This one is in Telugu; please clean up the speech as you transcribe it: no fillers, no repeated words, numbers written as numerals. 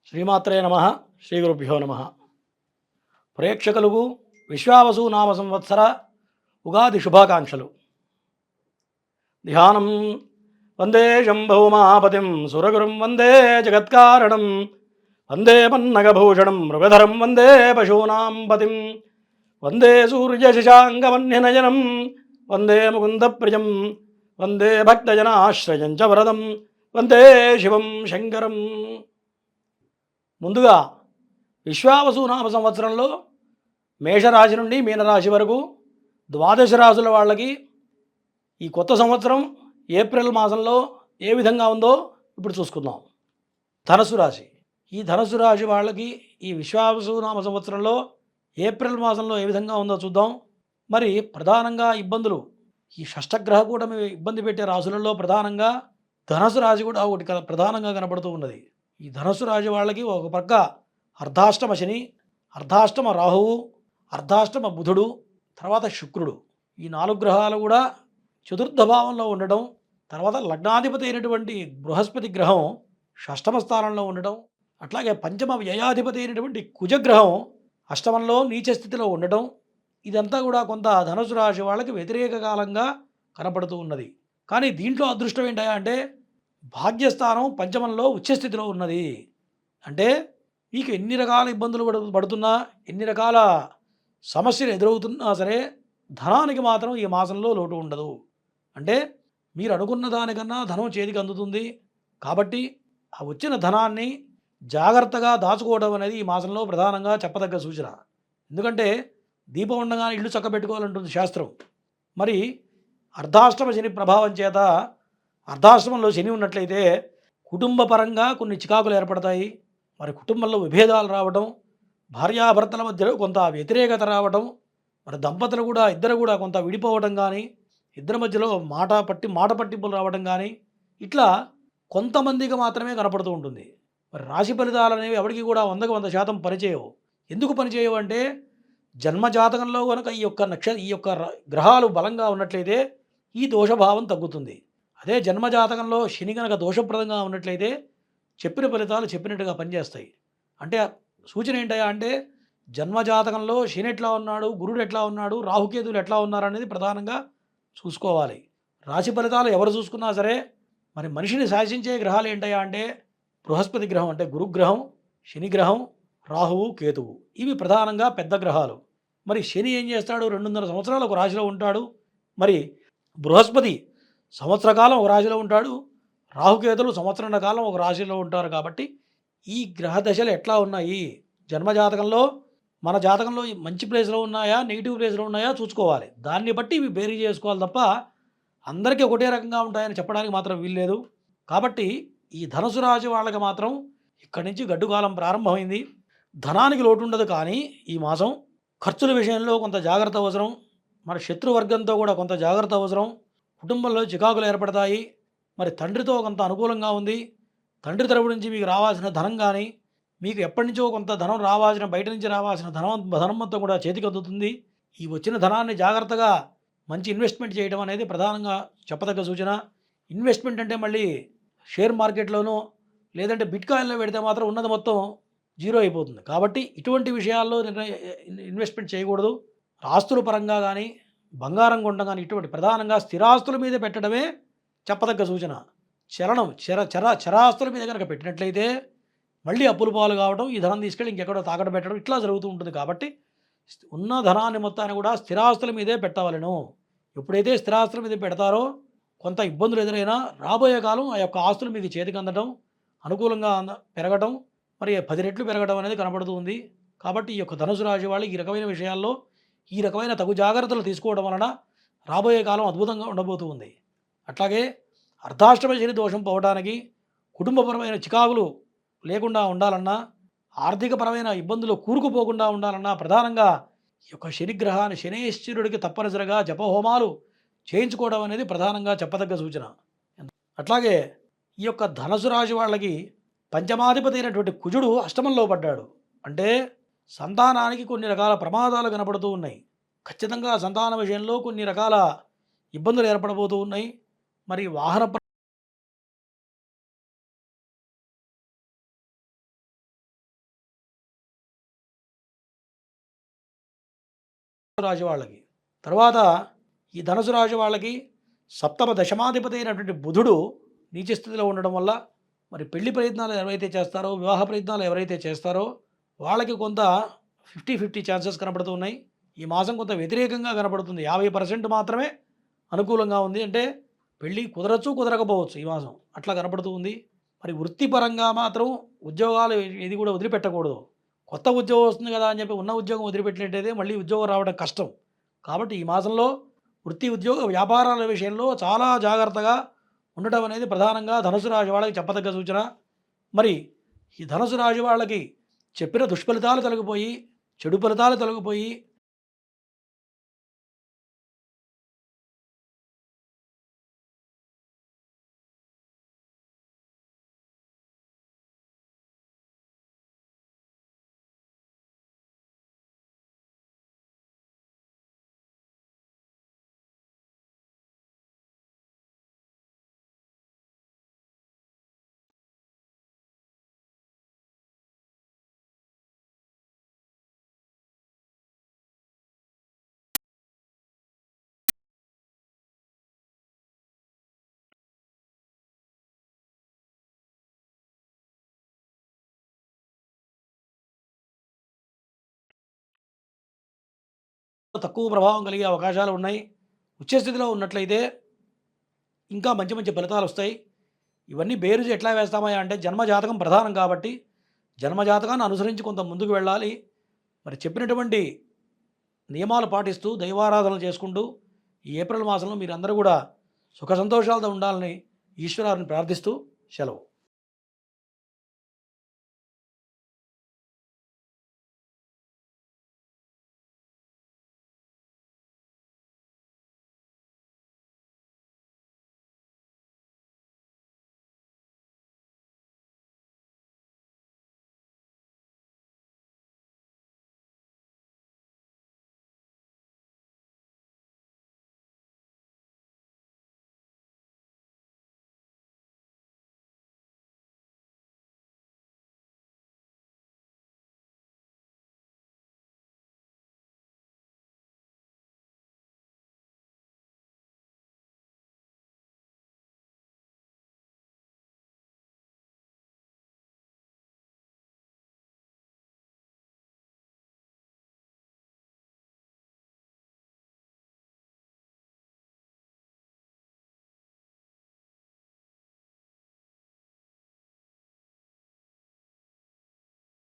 శ్రీమాత్రే నమ. శ్రీ గురుభ్యో నమ. ప్రేక్షకులకు విశ్వావసు నామ సంవత్సర ఉగాది శుభాకాంక్షలు. ధ్యానం వందే శంభౌమాపతిం సురగురుం వందే జగత్కారణం వందే పన్నగభూషణం మృగధరం వందే పశూనాం పతిం వందే సూర్యశశాంగమన్యనయనం వందే ముకుందప్రియం వందే భక్తజనాశ్రయం చ వరదం వందే శివం శంకరం. ముందుగా విశ్వావసు నామ సంవత్సరంలో మేషరాశి నుండి మీనరాశి వరకు ద్వాదశ రాశుల వాళ్ళకి ఈ కొత్త సంవత్సరం ఏప్రిల్ మాసంలో ఏ విధంగా ఉందో ఇప్పుడు చూసుకుందాం. ధనుసు రాశి. ఈ ధనుసు రాశి వాళ్ళకి ఈ విశ్వావసు నామ సంవత్సరంలో ఏప్రిల్ మాసంలో ఏ విధంగా ఉందో చూద్దాం. మరి ప్రధానంగా ఇబ్బందులు, ఈ షష్టగ్రహ కూటమి ఇబ్బంది పెట్టే రాశులలో ప్రధానంగా ధనుసు రాశి కూడా ఒకటి ప్రధానంగా కనబడుతూ ఉన్నది. ఈ ధనుసు రాశి వాళ్ళకి ఒక పక్క అర్ధాష్టమ శని, అర్ధాష్టమ రాహువు, అర్ధాష్టమ బుధుడు, తర్వాత శుక్రుడు, ఈ 4 గ్రహాలు కూడా చతుర్థ భావంలో ఉండడం, తర్వాత లగ్నాధిపతి అయినటువంటి బృహస్పతి గ్రహం షష్టమ స్థానంలో ఉండడం, అట్లాగే పంచమ వ్యయాధిపతి అయినటువంటి కుజగ్రహం అష్టమంలో నీచ స్థితిలో ఉండటం, ఇదంతా కూడా కొంత ధనుసు రాశి వాళ్ళకి వ్యతిరేక కాలంగా కనపడుతూ ఉన్నది. కానీ దీంట్లో అదృష్టం ఏంటా అంటే భాగ్యస్థానం పంచమంలో ఉచ్చస్థితిలో ఉన్నది. అంటే మీకు ఎన్ని రకాల ఇబ్బందులు పడుతున్నా, ఎన్ని రకాల సమస్యలు ఎదురవుతున్నా సరే ధనానికి మాత్రం ఈ మాసంలో లోటు ఉండదు. అంటే మీరు అనుకున్న దానికన్నా ధనం చేతికి అందుతుంది. కాబట్టి ఆ వచ్చిన ధనాన్ని జాగ్రత్తగా దాచుకోవడం అనేది ఈ మాసంలో ప్రధానంగా చెప్పదగ్గ సూచన. ఎందుకంటే దీపం ఉండగానే ఇల్లు చక్కబెట్టుకోవాలంటుంది శాస్త్రం. మరి అర్ధాష్టమ శని ప్రభావం చేత అర్ధాశ్రమంలో శని ఉన్నట్లయితే కుటుంబ పరంగా కొన్ని చికాకులు ఏర్పడతాయి. మరి కుటుంబంలో విభేదాలు రావడం, భార్యాభర్తల మధ్యలో కొంత వ్యతిరేకత రావడం, మరి దంపతులు కూడా ఇద్దరు కూడా కొంత విడిపోవడం కానీ, ఇద్దరి మధ్యలో మాట పట్టింపులు రావడం కానీ, ఇట్లా కొంతమందికి మాత్రమే కనపడుతూ ఉంటుంది. మరి రాశి ఫలితాలు అనేవి ఎవరికి కూడా 100కి 100% పనిచేయవు. ఎందుకు పనిచేయవు అంటే జన్మజాతకంలో కనుక ఈ యొక్క గ్రహాలు బలంగా ఉన్నట్లయితే ఈ దోషభావం తగ్గుతుంది. అదే జన్మజాతకంలో శని కనుక దోషప్రదంగా ఉన్నట్లయితే చెప్పిన ఫలితాలు చెప్పినట్టుగా పనిచేస్తాయి. అంటే సూచన ఏంటయ్యా అంటే జన్మజాతకంలో శని ఎట్లా ఉన్నాడు, గురుడు ఎట్లా ఉన్నాడు, రాహుకేతువులు ఎట్లా ఉన్నారనేది ప్రధానంగా చూసుకోవాలి. రాశి ఫలితాలు ఎవరు చూసుకున్నా సరే మరి మనిషిని శాసించే గ్రహాలు ఏంటయ్యా అంటే బృహస్పతి గ్రహం అంటే గురుగ్రహం, శని గ్రహం, రాహువు, కేతువు, ఇవి ప్రధానంగా పెద్ద గ్రహాలు. మరి శని ఏం చేస్తాడు, 2.5 సంవత్సరాలు ఒక రాశిలో ఉంటాడు. మరి బృహస్పతి సంవత్సర కాలం ఒక రాశిలో ఉంటాడు, రాహుకేతులు సంవత్సరాల కాలం ఒక రాశిలో ఉంటారు. కాబట్టి ఈ గ్రహ దశలు ఎట్లా ఉన్నాయి, జన్మజాతకంలో మన జాతకంలో మంచి ప్లేస్లో ఉన్నాయా, నెగిటివ్ ప్లేస్లో ఉన్నాయా చూసుకోవాలి. దాన్ని బట్టి ఇవి బేరీ చేసుకోవాలి తప్ప అందరికీ ఒకటే రకంగా ఉంటాయని చెప్పడానికి మాత్రం వీల్లేదు. కాబట్టి ఈ ధనుసు రాశి వాళ్ళకి మాత్రం ఇక్కడి నుంచి గడ్డుకాలం ప్రారంభమైంది. ధనానికి లోటు ఉండదు, కానీ ఈ మాసం ఖర్చుల విషయంలో కొంత జాగ్రత్త అవసరం. మరి శత్రువర్గంతో కూడా కొంత జాగ్రత్త అవసరం. కుటుంబంలో చికాకులు ఏర్పడతాయి. మరి తండ్రితో కొంత అనుకూలంగా ఉంది. తండ్రి తరపు నుంచి మీకు రావాల్సిన ధనం కానీ, మీకు ఎప్పటి నుంచో కొంత ధనం రావాల్సిన, బయట నుంచి రావాల్సిన ధనం మొత్తం కూడా చేతికి అందుతుంది. ఈ వచ్చిన ధనాన్ని జాగ్రత్తగా మంచి ఇన్వెస్ట్మెంట్ చేయడం అనేది ప్రధానంగా చెప్పదగ్గ సూచన. ఇన్వెస్ట్మెంట్ అంటే మళ్ళీ షేర్ మార్కెట్లోనూ లేదంటే బిట్కాయిన్లో పెడితే మాత్రం ఉన్నది మొత్తం జీరో అయిపోతుంది. కాబట్టి ఇటువంటి విషయాల్లో ఇన్వెస్ట్మెంట్ చేయకూడదు. ఆస్తుల పరంగా కానీ, బంగారం కొనడం కానీ, ఇటువంటి ప్రధానంగా స్థిరాస్తుల మీద పెట్టడమే చెప్పదగ్గ సూచన. చరాస్తుల మీద కనుక పెట్టినట్లయితే మళ్ళీ అప్పుల పాలు కావడం, ఈ ధనం తీసుకెళ్ళి ఇంకెక్కడో తాకట్టు పెట్టడం ఇట్లా జరుగుతూ ఉంటుంది. కాబట్టి ఉన్న ధనాన్ని మొత్తాన్ని కూడా స్థిరాస్తుల మీదే పెట్టవలను. ఎప్పుడైతే స్థిరాస్తుల మీద పెడతారో కొంత ఇబ్బందులు ఎదురైనా రాబోయే కాలం ఆ యొక్క ఆస్తులు మీకు చేతికి అందడం, అనుకూలంగా పెరగడం, మరి 10 రెట్లు పెరగడం అనేది కనబడుతూ ఉంది. కాబట్టి ఈ యొక్క ధనుసు రాశి వాళ్ళు ఈ రకమైన విషయాల్లో ఈ రకమైన తగు జాగ్రత్తలు తీసుకోవడం వలన రాబోయే కాలం అద్భుతంగా ఉండబోతూ ఉంది. అట్లాగే అర్ధాష్టమ శని దోషం పోవడానికి, కుటుంబపరమైన చికాకులు లేకుండా ఉండాలన్నా, ఆర్థికపరమైన ఇబ్బందులు కూరుకుపోకుండా ఉండాలన్నా ప్రధానంగా ఈ యొక్క శనిగ్రహాన్ని శనేశ్వరుడికి తప్పనిసరిగా జపహోమాలు చేయించుకోవడం అనేది ప్రధానంగా చెప్పదగ్గ సూచన. అట్లాగే ఈ యొక్క ధనుసు రాశి వాళ్ళకి పంచమాధిపతి అయినటువంటి కుజుడు అష్టమంలో పడ్డాడు. అంటే సంతానానికి కొన్ని రకాల ప్రమాదాలు కనపడుతూ ఉన్నాయి. ఖచ్చితంగా సంతాన విషయంలో కొన్ని రకాల ఇబ్బందులు ఏర్పడబోతూ ఉన్నాయి. మరి వాహన రాశి వాళ్ళకి. తర్వాత ఈ ధనుసు రాశి వాళ్ళకి సప్తమ దశమాధిపతి అయినటువంటి బుధుడు నీచ స్థితిలో ఉండడం వల్ల మరి పెళ్లి ప్రయత్నాలు ఎవరైతే చేస్తారో, వివాహ ప్రయత్నాలు ఎవరైతే చేస్తారో వాళ్ళకి కొంత 50-50 ఛాన్సెస్ కనపడుతూ ఉన్నాయి. ఈ మాసం కొంత వ్యతిరేకంగా కనపడుతుంది. 50% మాత్రమే అనుకూలంగా ఉంది. అంటే పెళ్ళి కుదరచ్చు, కుదరకపోవచ్చు ఈ మాసం. అట్లా కనపడుతూ ఉంది. మరి వృత్తిపరంగా మాత్రం ఉద్యోగాలు ఏది కూడా వదిలిపెట్టకూడదు. కొత్త ఉద్యోగం వస్తుంది కదా అని చెప్పి ఉన్న ఉద్యోగం వదిలిపెట్టినట్టయితే మళ్ళీ ఉద్యోగం రావడం కష్టం. కాబట్టి ఈ మాసంలో వృత్తి, ఉద్యోగ, వ్యాపారాల విషయంలో చాలా జాగ్రత్తగా ఉండటం అనేది ప్రధానంగా ధనుసు రాశి వాళ్ళకి చెప్పదగ్గ సూచన. మరి ఈ ధనుసు రాశి వాళ్ళకి చెప్పిన దుష్ఫలితాలు తొలగిపోయి, చెడు ఫలితాలు తొలగిపోయి తక్కువ ప్రభావం కలిగే అవకాశాలు ఉన్నాయి. ఉచ్చస్థితిలో ఉన్నట్లయితే ఇంకా మంచి మంచి ఫలితాలొస్తాయి. ఇవన్నీ బేరీజు ఎట్లా వేస్తామయ్యా అంటే జన్మజాతకం ప్రధానం కాబట్టి, జన్మజాతకాన్ని అనుసరించి కొంత ముందుకు వెళ్ళాలి. మరి చెప్పినటువంటి నియమాలు పాటిస్తూ, దైవారాధనలు చేసుకుంటూ, ఈ ఏప్రిల్ మాసంలో మీరందరూ కూడా సుఖ సంతోషాలతో ఉండాలని ఈశ్వరాన్ని ప్రార్థిస్తూ సెలవు.